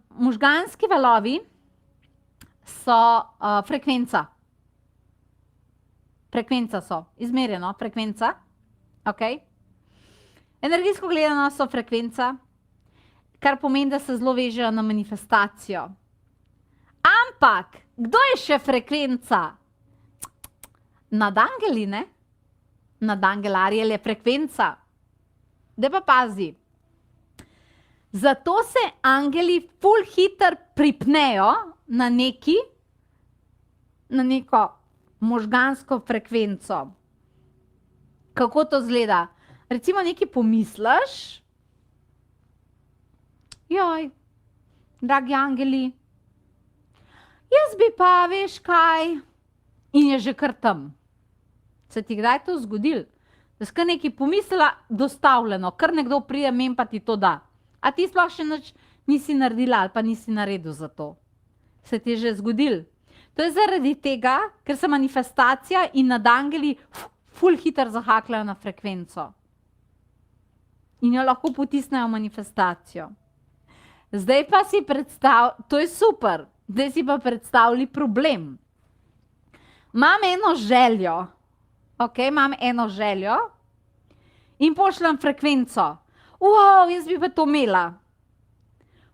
možganski valovi so frekvenca. Frekvenca so, izmerjeno, frekvenca. Okay. Energijsko gledano so frekvenca, kar pomeni, da se zelo vežejo na manifestacijo. Ampak, kdo je še frekvenca? Nadangeli, ne? Nadangel Ariel je frekvenca. Daj pa pazi. Zato se angeli ful hitro pripnejo na neko možgansko frekvenco. Kako to izgleda? Recimo nekaj pomisliš, joj, dragi angeli, jaz bi pa, veš kaj, in je že kar tam. Se ti kdaj to zgodilo? Da si kar nekaj pomislila, dostavljeno, kar nekdo pride men pa ti to da. A ti sploh še nič nisi naredila ali pa nisi naredil za to. Se ti je že zgodilo? To je zaradi tega, ker se manifestacija in nadangeli ful hitro zahakljajo na frekvenco. In jo lahko potisnejo manifestacijo. Zdaj pa si to je super, zdaj si pa predstavljaj problem. Imam eno željo, imam eno željo in pošljem frekvenco. Wow, jaz bi pa to imela.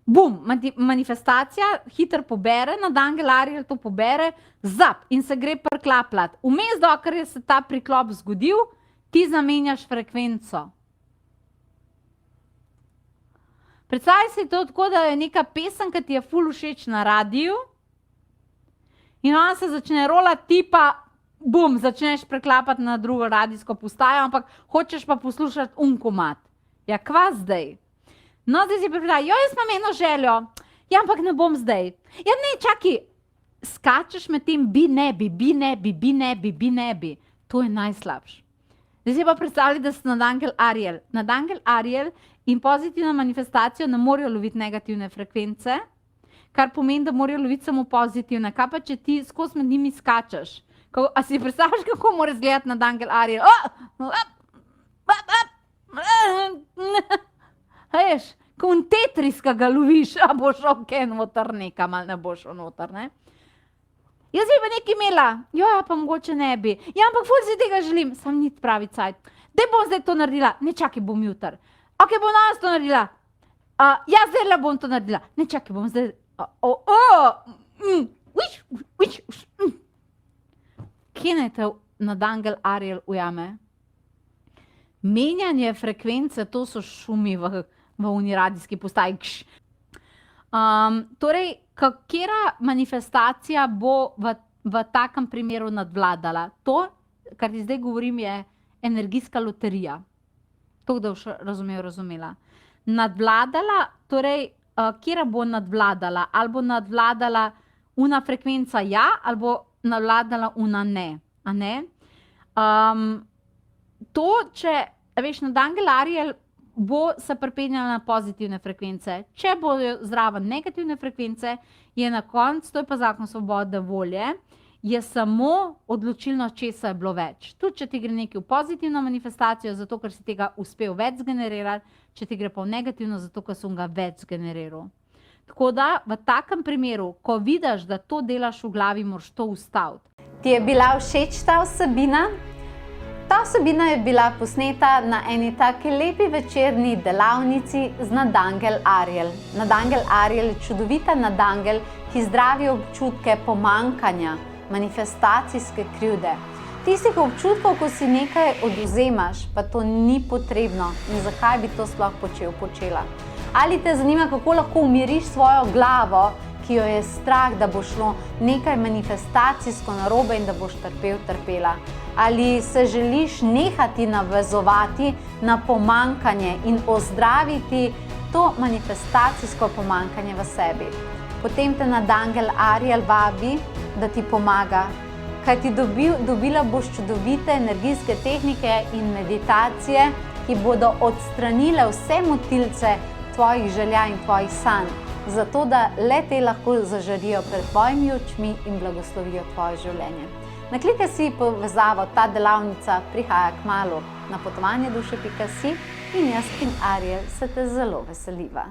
Bum, manifestacija hitro pobere, nadangel Ariel to pobere, zap, in se gre priklapljati. Vmes, dokler je se ta priklop zgodil, ti zamenjaš frekvenco. Predstavljaj si to tako, da je neka pesem, ki ti je ful všeč na radiju, in ona se začne rolati, ti pa, bum, začneš preklapati na drugo radijsko postajo, ampak hočeš pa poslušati komad. Ja, kva zdaj? No, zdaj si pripravljaj, jaz imam eno željo, ja, ampak ne bom zdaj. Ja, ne, čaki, skačeš med tem bi, ne bi, bi, ne bi, bi, ne bi, bi, ne bi. To je najslabše. Zdaj si pa predstavljaj, da si nadangel Ariel. Nadangel Ariel in pozitivna manifestacija ne morajo loviti negativne frekvence, kar pomeni, da morajo loviti samo pozitivne. Kaj pa, če ti skozi med njimi skačeš? A si predstavljaš, kako mora izgledati nadangel Ariel? Veš, ko un Tetris, ki ga loviš, a boš šel noter nekam, ali ne boš šel noter, ne? Jaz bi pa nekaj imela, ja, pa mogoče ne bi. Ja, ampak ful si tega želim, sam ni pravi cajt. Daj bom zdaj to naredila, ne čakaj, bom jutr. Ok, bom danes to naredila. Ja, zdaj bom to naredila. Ne čakaj, bom zdaj... Kje naj te nadangel Ariel ujame? Menjanje frekvence, to so šumi v uniradijski postaji. Torej, katera manifestacija bo v takem primeru nadvladala? To, kar ti zdaj govorim, je energijska loterija. To, da boš razumela. Nadvladala, torej, katera bo nadvladala? Ali bo nadvladala una frekvenca ja, ali bo nadvladala una ne. A ne? To, če, veš, nadangel Ariel bo se pripenjala na pozitivne frekvence. Če bo zraven negativne frekvence, je na koncu, to je pa zakon svobode volje, je samo odločilno, česa je bilo več. Tudi, če ti gre nekaj v pozitivno manifestacijo, zato, ker si tega uspel več zgenerirati, če ti gre pa v negativno, zato, ker sem ga več zgeneriral. Tako da, v takem primeru, ko vidiš, da to delaš v glavi, moraš to ustaviti. Ti je bila všeč ta vsebina? Ta vsebina je bila posneta na eni taki lepi večerni delavnici z nadangel Ariel. Nadangel Ariel je čudovita nadangel, ki zdravi občutke pomanjkanja, manifestacijske krivde. Tistih občutkov, ko si nekaj odvzemaš, pa to ni potrebno in zakaj bi to sploh počela. Ali te zanima, kako lahko umiriš svojo glavo, ki jo je strah, da bo šlo nekaj manifestacijsko narobe in da boš trpela. Ali se želiš nehati navezovati na pomanjkanje in ozdraviti to manifestacijsko pomanjkanje v sebi. Potem te nadangel Ariel vabi, da ti pomaga, kajti dobila boš čudovite energijske tehnike in meditacije, ki bodo odstranile vse motilce tvojih želja in tvojih sanj, zato da le te lahko zažarijo pred tvojimi očmi in blagoslovijo tvoje življenje. Naklikaj si povezavo, ta delavnica prihaja kmalu na potovanje duše.si in jaz in Ariel se te zelo veseliva.